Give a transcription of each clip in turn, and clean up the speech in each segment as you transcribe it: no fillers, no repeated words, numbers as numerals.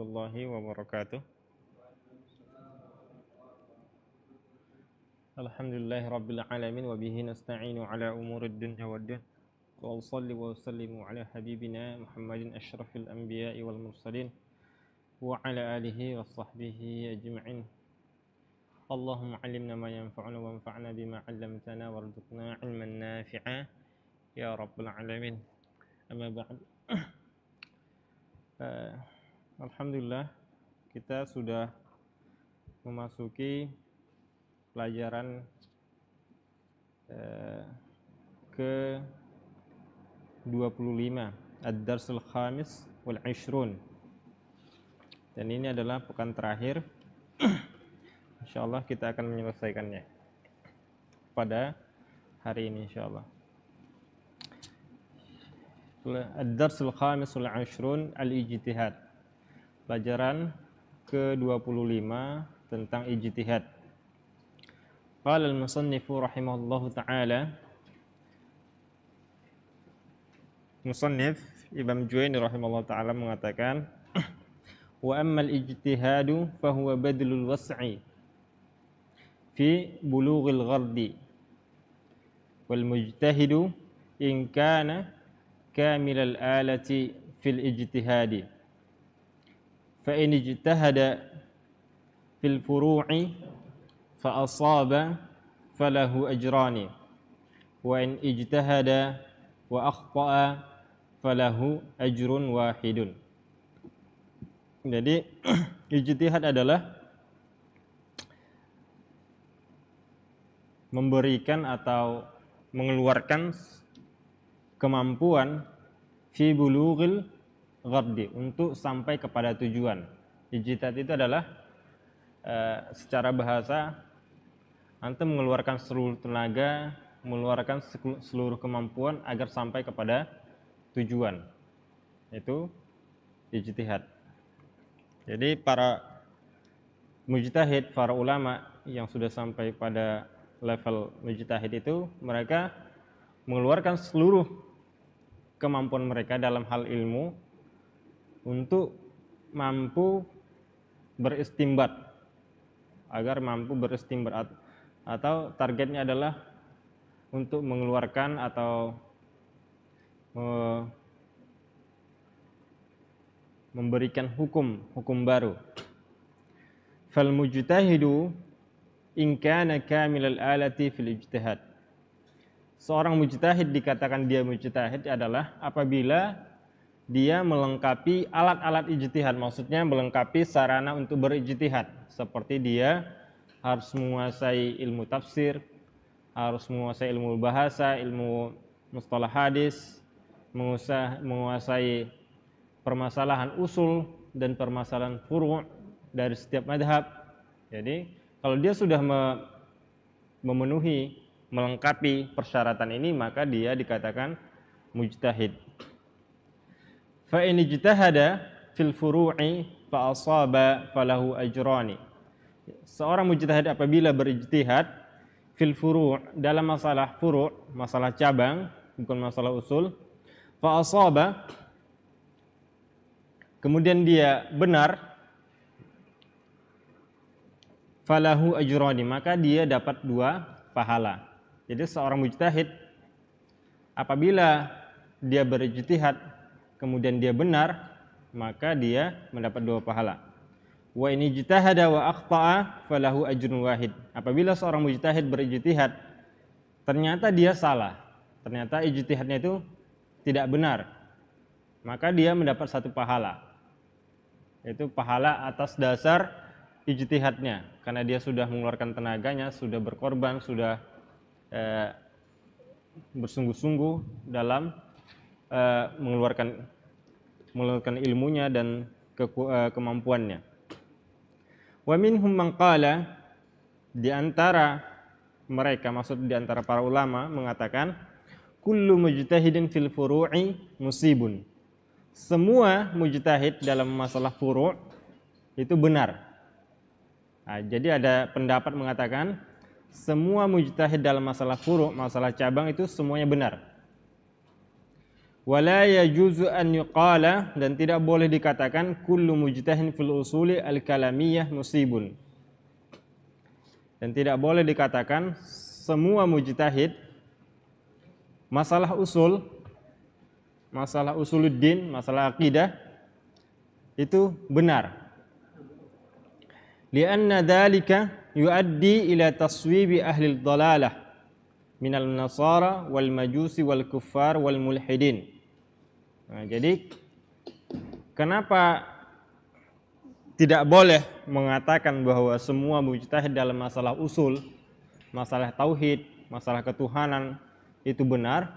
warahmatullahi wabarakatuh. Alhamdulillahi rabbil alamin wa bihi nasta'inu ala umurid dunya waddin. Wa shalli wa sallimu ala habibina Muhammadin asyrafil anbiya'i wal mursalin wa ala alihi wa sahbihi ajma'in. Allahumma 'allimna ma yanfa'una wa anfa'na bima 'allamtana warzuqna 'ilman nafi'a ya rabbal alamin. Amma ba'd. Alhamdulillah kita sudah memasuki pelajaran ke 25 Ad-Darsul Khamis wal 20. Dan ini adalah pekan terakhir. Insyaallah kita akan menyelesaikannya pada hari ini insyaallah. Ad-Darsul Khamis wal 20 Al-Ijtihad. Pelajaran ke-25 tentang ijtihad. Qala al-musannifu rahimahullahu ta'ala, Musannif Imam Juwaini rahimahullahu ta'ala mengatakan, wa ammal ijtihadu fahuwa badlul was'i fi bulughil ghardi wal mujtahidu in kana kamilal alati fil ijtihadi fa in ijtahada fil furu'i fa asaba falahu ajrani wa in ijtahada wa akhta'a falahu ajrun wahidun. Jadi ijtihad adalah memberikan atau mengeluarkan kemampuan fi bulughil ghardi, untuk sampai kepada tujuan. Ijtihad itu adalah secara bahasa antum mengeluarkan seluruh tenaga, mengeluarkan seluruh kemampuan agar sampai kepada tujuan. Itu ijtihad. Jadi para mujtahid, para ulama yang sudah sampai pada level mujtahid itu, mereka mengeluarkan seluruh kemampuan mereka dalam hal ilmu untuk mampu beristimbat, agar mampu beristimbat, atau targetnya adalah untuk mengeluarkan atau memberikan hukum baru. Fal mujtahidu in kana kamilal alati fil ijtihad. Seorang mujtahid dikatakan dia mujtahid adalah apabila dia melengkapi alat-alat ijtihad, maksudnya melengkapi sarana untuk berijtihad, seperti dia harus menguasai ilmu tafsir, harus menguasai ilmu bahasa, ilmu mustalah hadis, menguasai permasalahan usul dan permasalahan furu' dari setiap madhab. Jadi kalau dia sudah memenuhi, melengkapi persyaratan ini, maka dia dikatakan mujtahid. Fa in ijtahada fil furu'i fa asaba falahu ajrani. Seorang mujtahid apabila berijtihad fil furu', dalam masalah furu', masalah cabang, bukan masalah usul, fa asaba, kemudian dia benar, falahu ajrani, maka dia dapat 2 pahala. Jadi seorang mujtahid apabila dia berijtihad kemudian dia benar, maka dia mendapat 2 pahala. Wa in ijtahada wa akhta'a falahu ajrun wahid. Apabila seorang mujtahid berijtihad ternyata dia salah, ternyata ijtihadnya itu tidak benar, maka dia mendapat 1 pahala. Itu pahala atas dasar ijtihadnya, karena dia sudah mengeluarkan tenaganya, sudah berkorban, sudah bersungguh-sungguh dalam mengeluarkan ilmunya dan kemampuannya. Wa minhum man qala, di antara mereka, maksud di antara para ulama mengatakan, kullu mujtahidin fil furu'i musibun. Semua mujtahid dalam masalah furu' itu benar. Nah, jadi ada pendapat mengatakan semua mujtahid dalam masalah furu', masalah cabang itu semuanya benar. Wala yajuzu an yuqala, dan tidak boleh dikatakan kullu mujtahidin fil usuli al-kalamiyah musibun. Dan tidak boleh dikatakan semua mujtahid masalah usul, masalah usuluddin, masalah akidah itu benar. Lianna dzalika yuaddi ila taswibi ahli dhalalah minal nasara wal majusi wal kuffar wal mulhidin. Nah, jadi kenapa tidak boleh mengatakan bahwa semua mujtahid dalam masalah usul, masalah tauhid, masalah ketuhanan itu benar?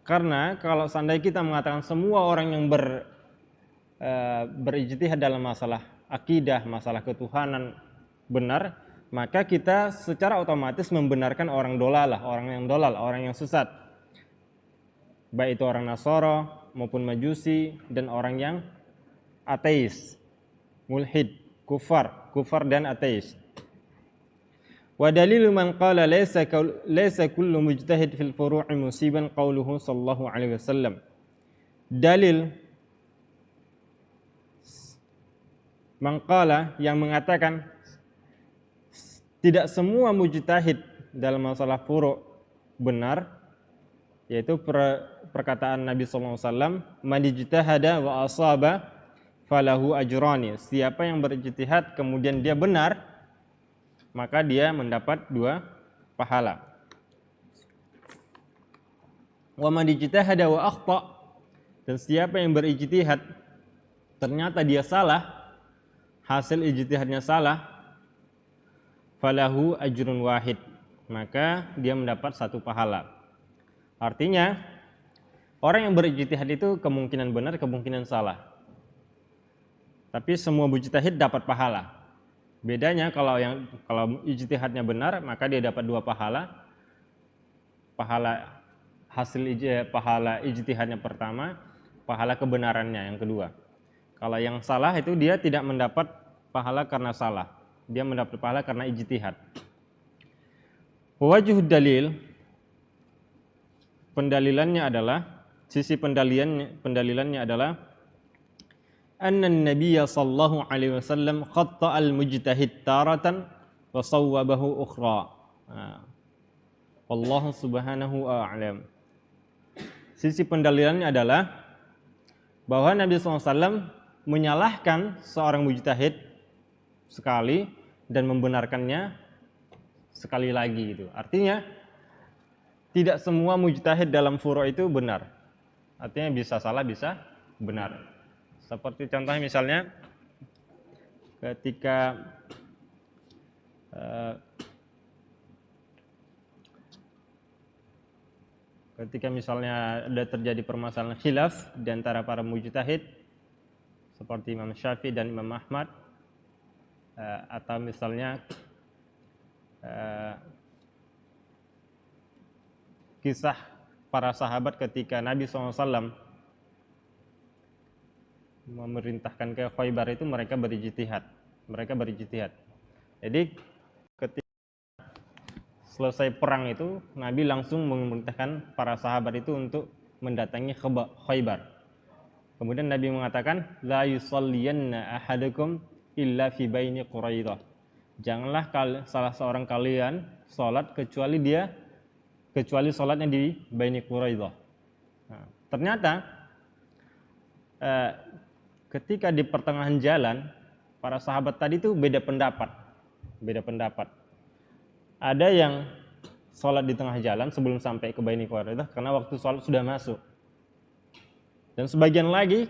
Karena kalau seandainya kita mengatakan semua orang yang berijtihad dalam masalah akidah, masalah ketuhanan benar, maka kita secara otomatis membenarkan orang dolalah, orang yang dolal, orang yang sesat. Baik itu orang Nasara maupun Majusi dan orang yang ateis, mulhid, kufar dan ateis. Wa dalilu man qala laysa kullu mujtahid fil furu'i musiban qauluhu sallallahu alaihi wasallam. Dalil man qala yang mengatakan tidak semua mujtahid dalam masalah furu' benar, yaitu perkataan Nabi SAW, man ijtahada wa asaba falahu ajrani. Siapa yang berijtihad kemudian dia benar, maka dia mendapat 2 pahala. Wa man ijtahada wa akhta, dan siapa yang berijtihad ternyata dia salah, hasil ijtihadnya salah, falahu ajrun wahid, maka dia mendapat 1 pahala. Artinya orang yang berijtihad itu kemungkinan benar, kemungkinan salah. Tapi semua mujtahid dapat pahala. Bedanya kalau ijtihadnya benar, maka dia dapat 2 pahala. Pahala ijtihadnya pertama, pahala kebenarannya yang kedua. Kalau yang salah itu dia tidak mendapat pahala karena salah. Dia mendapat pahala karena ijtihad. Wajhud dalil, sisi pendalilannya adalah anna an-nabiy sallallahu alaihi wasallam khatta al-mujtahid taratan wa sawwabahu ukhra. Wallahu subhanahu a'lam. Sisi pendalilannya adalah bahwa Nabi SAW menyalahkan seorang mujtahid sekali dan membenarkannya sekali lagi gitu. Artinya tidak semua mujtahid dalam furu' itu benar. Artinya bisa salah, bisa benar. Seperti contohnya misalnya ketika misalnya ada terjadi permasalahan khilaf di antara para mujtahid seperti Imam Syafi'i dan Imam Ahmad, atau misalnya kisah para sahabat ketika Nabi SAW memerintahkan ke Khaybar itu mereka berijtihad. Jadi ketika selesai perang itu Nabi langsung memerintahkan para sahabat itu untuk mendatangi Khaybar. Kemudian Nabi mengatakan la yusalliyanna ahadukum illa fi baini Quraidah. Janganlah salah seorang kalian salat kecuali salatnya di baini Quraidah. Nah, ternyata ketika di pertengahan jalan para sahabat tadi itu beda pendapat. Ada yang sholat di tengah jalan sebelum sampai ke baini Quraidah karena waktu sholat sudah masuk. Dan sebagian lagi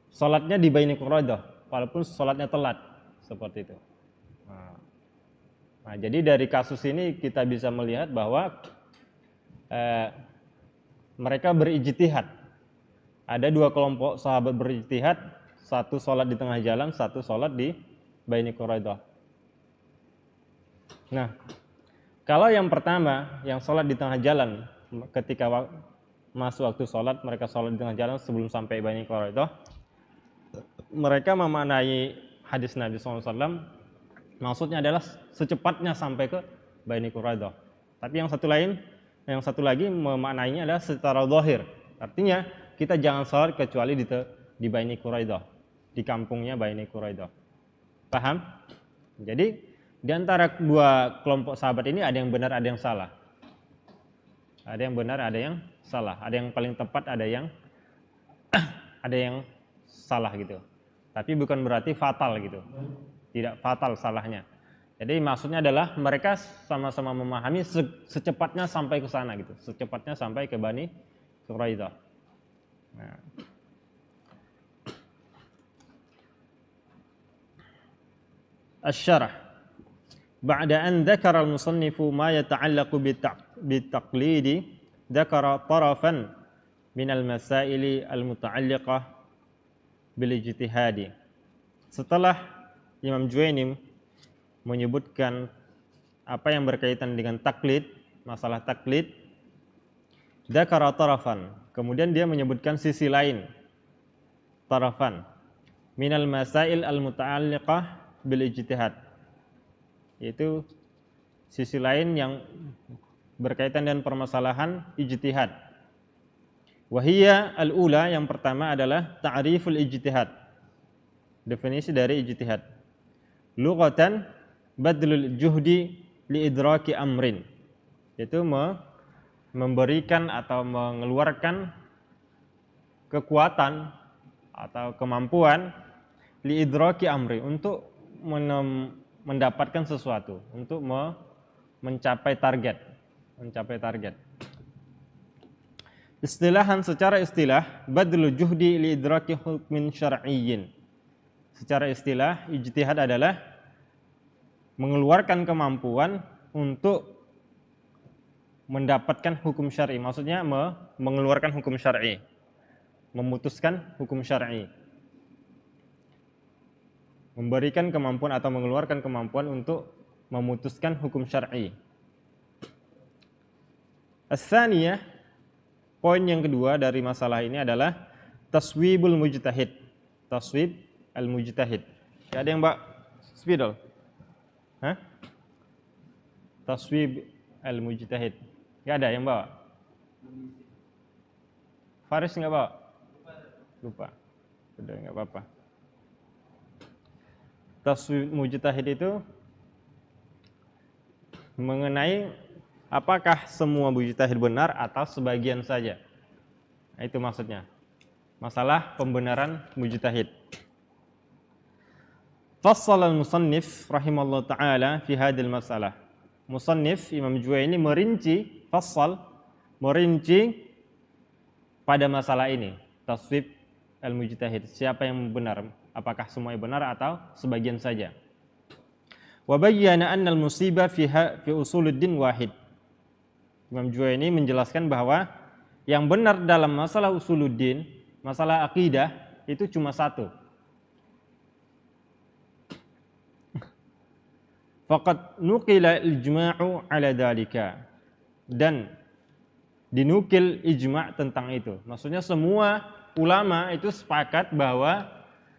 sholatnya di baini Quraidah walaupun sholatnya telat, seperti itu. Nah, jadi dari kasus ini kita bisa melihat bahwa mereka berijtihad. Ada 2 kelompok sahabat berijtihad, satu sholat di tengah jalan, satu sholat di baini Quraidah. Nah, kalau yang pertama, yang sholat di tengah jalan, ketika masuk waktu sholat, mereka sholat di tengah jalan sebelum sampai baini Quraidah, mereka memaknai hadis Nabi SAW, maksudnya adalah secepatnya sampai ke baini Quraidah. Tapi yang satu lain, Yang satu lagi memaknainya adalah secara zahir. Artinya kita jangan sholat kecuali di Bani Quraidah, di kampungnya Bani Quraidah. Paham? Jadi di antara dua kelompok sahabat ini ada yang benar, ada yang salah. Ada yang benar, ada yang salah. Ada yang paling tepat, ada yang salah gitu. Tapi bukan berarti fatal gitu. Tidak fatal salahnya. Jadi maksudnya adalah mereka sama-sama memahami secepatnya sampai ke sana gitu. Secepatnya sampai ke Bani Quraidah. Nah. Asy-syarah. Ba'da an dzakara al-musannifu ma yata'allaqu bitaqlidi, dzakara tarafan min al-masaili al-muta'alliqah bil ijtihadi. Setelah Imam Juwaini menyebutkan apa yang berkaitan dengan taklid, masalah taklid, dzakara tarafan, kemudian dia menyebutkan sisi lain, tarafan minal masail al-muta'alliqah bil ijtihad, yaitu sisi lain yang berkaitan dengan permasalahan ijtihad. Wahiyya al-ula, yang pertama adalah ta'riful ijtihad, definisi dari ijtihad. Lughatan badlul juhdi li idraki amrin, yaitu memberikan atau mengeluarkan kekuatan atau kemampuan li idraki amri, untuk mendapatkan sesuatu, untuk mencapai target. Istilahan, secara istilah, badlul juhdi li idraki hukmin syar'iyyin. Secara istilah, ijtihad adalah mengeluarkan kemampuan untuk mendapatkan hukum syar'i. Maksudnya mengeluarkan hukum syar'i, memutuskan hukum syar'i. Memberikan kemampuan atau mengeluarkan kemampuan untuk memutuskan hukum syar'i. As-tsaniyah, poin yang kedua dari masalah ini adalah taswibul mujtahid. Taswib al-mujtahid. Ada yang Mbak spidol? Hah? Taswib al-mujtahid. Enggak ada yang bawa? Faris enggak bawa? Lupa. Sudah enggak apa-apa. Taswib mujtahid itu mengenai apakah semua mujtahid benar atau sebagian saja. Nah, itu maksudnya. Masalah pembenaran mujtahid. Fassala al-musannif rahimallahu ta'ala fi hadhil masalah. Musannif Imam Juwaini merinci, merinci pada masalah ini, taswib al-mujtahid. Siapa yang benar? Apakah semuanya benar atau sebagian saja? Wa bayyana anna al-musibah fi usuluddin wahid. Imam Juwaini menjelaskan bahwa yang benar dalam masalah usuluddin, masalah akidah, itu cuma satu. Faqad nuqila ijma'u ala dzalika, dan dinukil ijma' tentang itu. Maksudnya semua ulama itu sepakat bahwa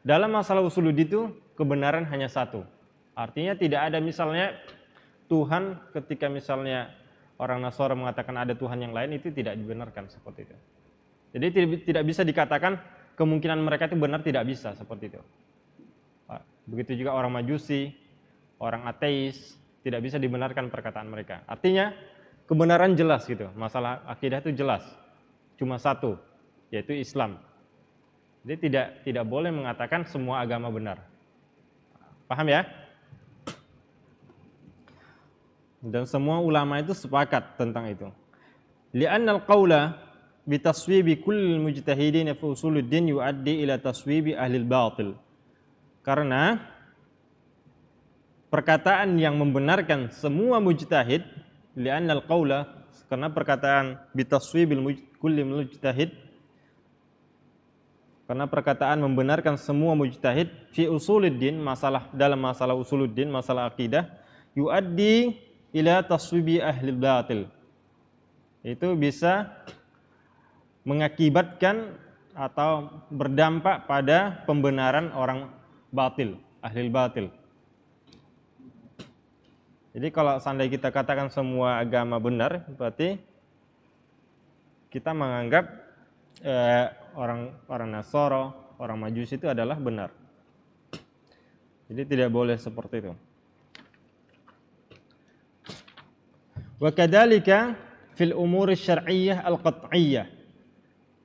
dalam masalah usuluddin itu kebenaran hanya satu. Artinya tidak ada misalnya Tuhan, ketika misalnya orang Nasara mengatakan ada Tuhan yang lain, itu tidak dibenarkan seperti itu. Jadi tidak bisa dikatakan kemungkinan mereka itu benar, tidak bisa seperti itu. Begitu juga orang Majusi, orang ateis, tidak bisa dibenarkan perkataan mereka. Artinya kebenaran jelas gitu. Masalah akidah itu jelas. Cuma satu, yaitu Islam. Jadi tidak boleh mengatakan semua agama benar. Paham ya? Dan semua ulama itu sepakat tentang itu. Li'anna al-qawla bi taswibi kullil mujtahidin fi usuluddin yuaddi ila taswibi ahli al-batil. Karena perkataan yang membenarkan semua mujtahid, li'anna al-qawla, karena perkataan bi taswibil kullil mujtahid, karena perkataan membenarkan semua mujtahid fi usuluddin, dalam masalah usuluddin, masalah akidah, yuaddi ila taswibi ahli batil. Itu bisa mengakibatkan atau berdampak pada pembenaran orang batil, ahli batil. Jadi kalau seandainya kita katakan semua agama benar, berarti kita menganggap orang Nasoro, orang Majusi itu adalah benar. Jadi tidak boleh seperti itu. Wa kadzalika fil umur syar'iyyah al-qat'iyyah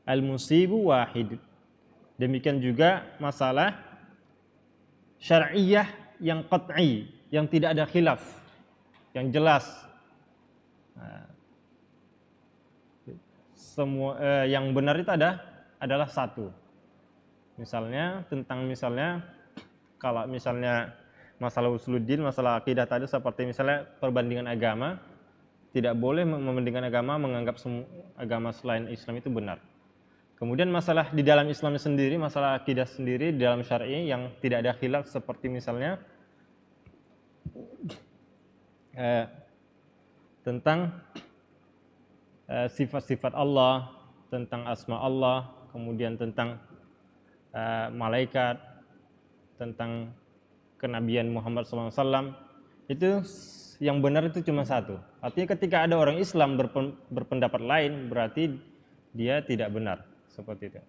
al-musibu wahid. Demikian juga masalah syar'iyyah yang qat'i, yang tidak ada khilaf, yang jelas. Semua yang benar itu adalah satu. Misalnya kalau misalnya masalah usuluddin, masalah akidah tadi seperti misalnya perbandingan agama, tidak boleh membandingkan agama menganggap semua agama selain Islam itu benar. Kemudian masalah di dalam Islam sendiri, masalah akidah sendiri di dalam syar'i yang tidak ada khilaf seperti misalnya tentang sifat-sifat Allah, tentang asma Allah, kemudian tentang malaikat, tentang kenabian Muhammad SAW, itu yang benar itu cuma satu. Artinya ketika ada orang Islam berpendapat lain, berarti dia tidak benar, seperti itu.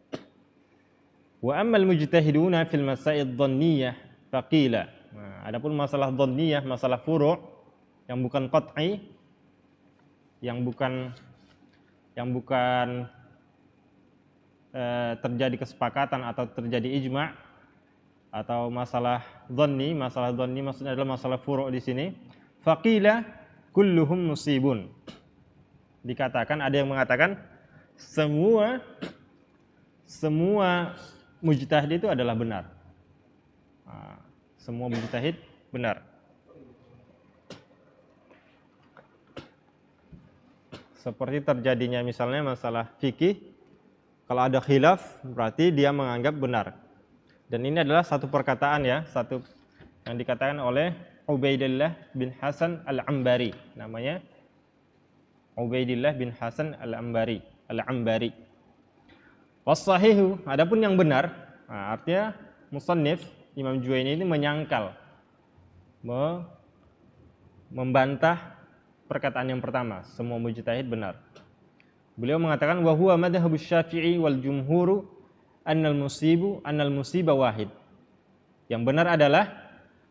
Wa ammal mujtahiduna fil masail dhanniyah faqila. Nah, adapun masalah dhanniyah, masalah furu' yang bukan qat'i, yang bukan terjadi kesepakatan atau terjadi ijma', atau masalah dhanni maksudnya adalah masalah furu' di sini. Faqila kulluhum musibun. Dikatakan, ada yang mengatakan semua mujtahid itu adalah benar. Semua mujtahid benar. Seperti terjadinya misalnya masalah fikih, kalau ada khilaf berarti dia menganggap benar. Dan ini adalah satu perkataan ya, satu yang dikatakan oleh Ubaidillah bin Hasan al-Ambari. Namanya Ubaidillah bin Hasan al-Ambari. Was-sahihu, adapun yang benar, artinya musannif Imam Juwaini ini menyangkal, membantah perkataan yang pertama, semua mujtahid benar. Beliau mengatakan wa huwa madhhabus Syafi'i wal jumhuru annal musiba wahid. Yang benar adalah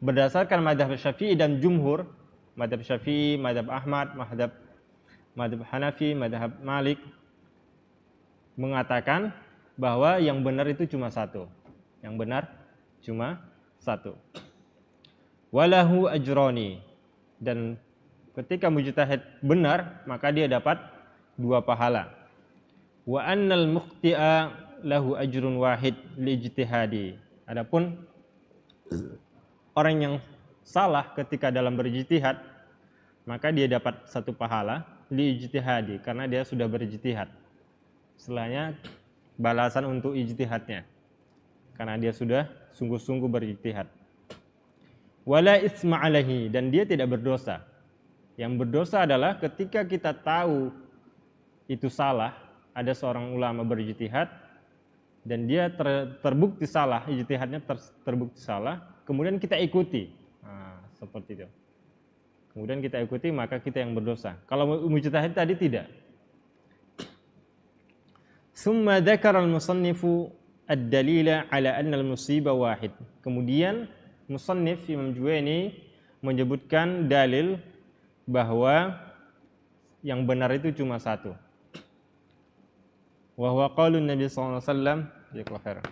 berdasarkan madhab Syafi'i dan jumhur, madhab Syafi'i, madhab Ahmad, madhab Hanafi, madhab Malik, mengatakan bahwa yang benar itu cuma satu. Yang benar cuma satu. Walahu ajrani, dan ketika mujtahid benar, maka dia dapat 2 pahala. Wa annal mukhti'a lahu ajrun wahid li ijtihadi. Adapun orang yang salah ketika dalam berijtihad, maka dia dapat 1 pahala li ijtihadi, karena dia sudah berijtihad. Setelahnya balasan untuk ijtihadnya, karena dia sudah sungguh-sungguh berijtihad. Wala isma alaihi, dan dia tidak berdosa. Yang berdosa adalah ketika kita tahu itu salah, ada seorang ulama berijtihad dan dia terbukti salah, ijtihadnya terbukti salah, kemudian kita ikuti. Seperti itu. Kemudian kita ikuti, maka kita yang berdosa. Kalau mujtahid tadi tidak. Summa dzakara al-musannifu ad-dalila ala anna al-musiba wahid. Kemudian musannif Imam Juwaini menyebutkan dalil bahwa yang benar itu cuma satu. Wa huwa qaulun Nabi sallallahu alaihi wasallam, jazakallahu khairan.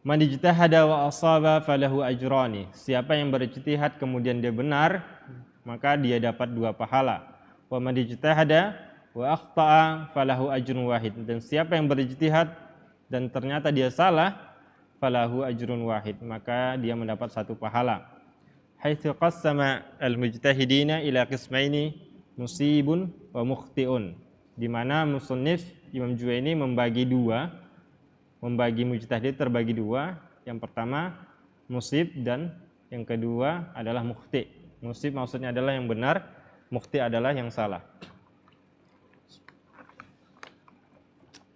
Man ijtahada wa asaba falahu ajrani. Siapa yang berijtihad kemudian dia benar, maka dia dapat 2 pahala. Wa man ijtahada wa akhta'a falahu ajrun wahid. Dan siapa yang berijtihad dan ternyata dia salah, falahu ajrun wahid, maka dia mendapat 1 pahala. Haitsu qassama al-mujtahidina ila qismaini musibun wa mukhti'un, di mana musannif Imam Juwaini membagi mujtahid terbagi 2. Yang pertama musib, dan yang kedua adalah mukhti. Musib maksudnya adalah yang benar, mukhti adalah yang salah.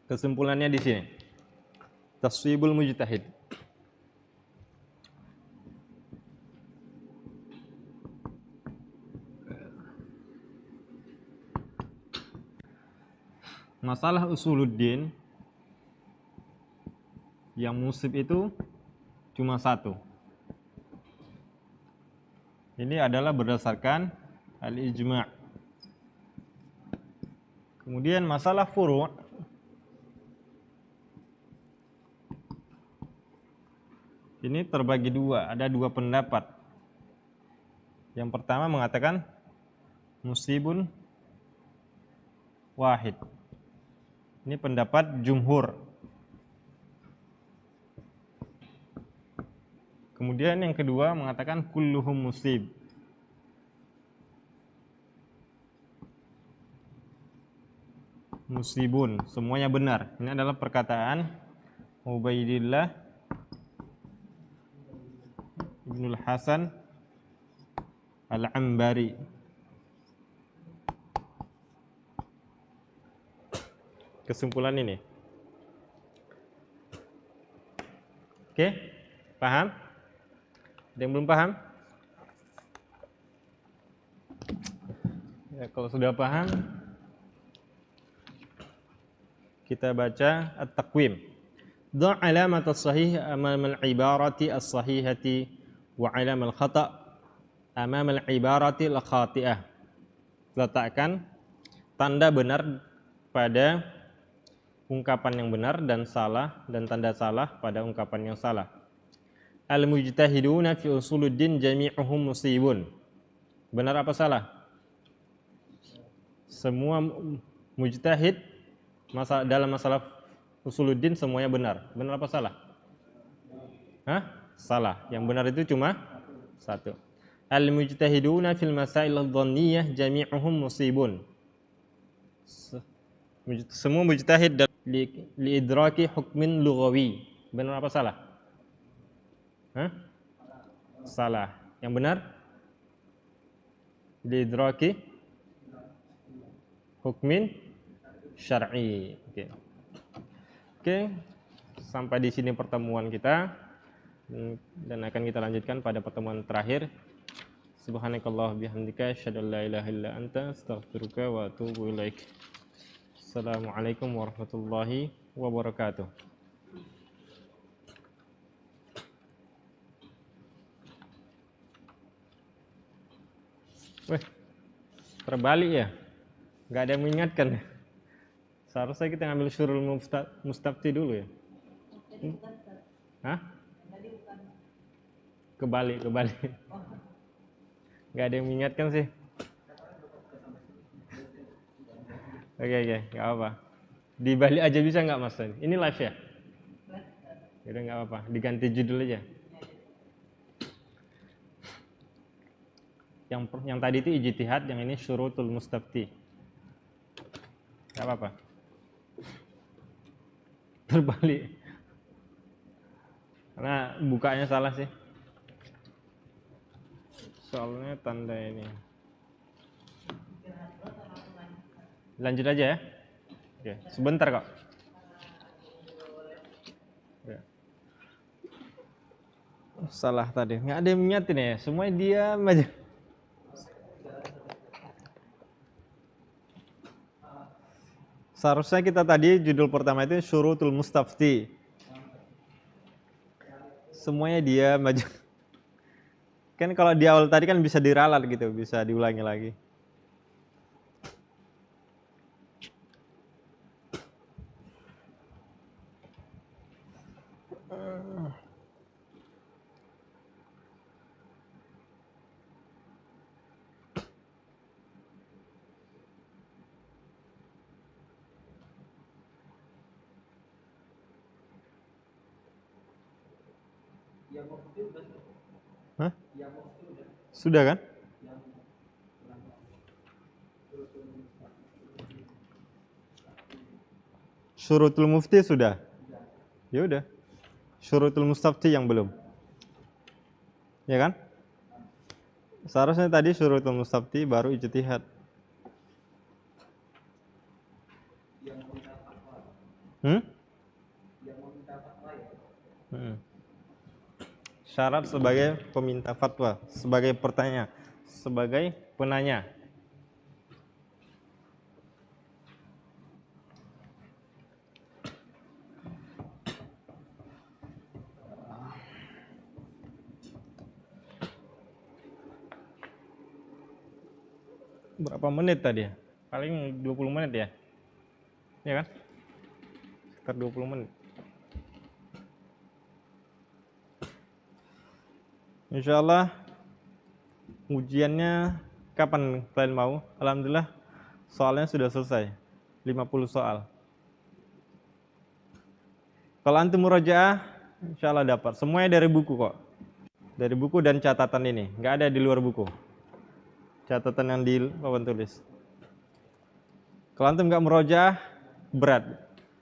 Kesimpulannya di sini, taswibul mujtahid. masalah usuluddin yang musib itu cuma satu. Ini adalah berdasarkan al-ijma'. Kemudian masalah furu' ini terbagi dua, ada dua pendapat. Yang pertama mengatakan musibun wahid. Ini pendapat jumhur. Kemudian yang kedua mengatakan kulluhum musib. Musibun, semuanya benar. Ini adalah perkataan Ubaidillah Ibnul Hasan Al-Ambari. Kesimpulan ini. Oke, paham? Ada yang belum paham? Ya, kalau sudah paham, kita baca at-taqwim. Dha' alamat as-sahih amama al-ibarati as-sahihati wa alam al-khata' amama al-ibarati al-khati'ah. Letakkan tanda benar pada ungkapan yang benar dan salah, dan tanda salah pada ungkapan yang salah. Al-mujtahiduna fi usuluddin jami'uhum musibun. Benar apa salah? Semua mujtahid dalam masalah usuluddin semuanya benar. Benar apa salah? Hah? Salah. Yang benar itu cuma satu. Al-mujtahiduna fil masail adh-dhanniyah jami'uhum musibun. Semua mujtahid liidraki hukmin lughawi. Benar apa salah? Hah? Salah. Yang benar? Liidraki hukmin syar'i. Oke. Sampai di sini pertemuan kita, dan akan kita lanjutkan pada pertemuan terakhir. Subhanakallah bihamdika asyhadu an la ilaha illa anta astaghfiruka wa atubu ilaik. Assalamualaikum warahmatullahi wabarakatuh. Weh, terbalik ya? Gak ada yang mengingatkan. Seharusnya kita ngambil syurul mustafti dulu ya. Hah? Kebalik. Gak ada yang mengingatkan sih. Oke, nggak apa. Dibalik aja bisa nggak mas? Ini live ya? Udah nggak apa, diganti judul aja. Yang tadi itu ijtihad, yang ini syurutul mustafti. Nggak apa-apa. Terbalik. Karena bukanya salah sih. Soalnya tanda ini. Lanjut aja ya. Oke, sebentar kok. Ya. Salah tadi. Nggak ada yang mengingatin ya. Semuanya diam aja. Seharusnya kita tadi judul pertama itu syurutul mustafti. Semuanya diam aja. Kan kalau di awal tadi kan bisa diralat gitu, bisa diulangi lagi. Hah? Sudah kan? Syurutul mufti sudah. Ya udah. Syurutul mustafti yang belum. Ya kan? Seharusnya tadi syurutul mustafti baru ijtihad. Syarat sebagai peminta fatwa, sebagai pertanyaan, sebagai penanya. berapa menit tadi ya? Paling 20 menit ya? Ya kan? Sekitar 20 menit. Insya Allah ujiannya kapan kalian mau? Alhamdulillah soalnya sudah selesai. 50 soal. Kalau antum murojaah, insya Allah dapat. Semuanya dari buku kok. Dari buku dan catatan ini. Nggak ada di luar buku. Catatan yang di papan tulis. Kalau antum nggak murojaah, berat.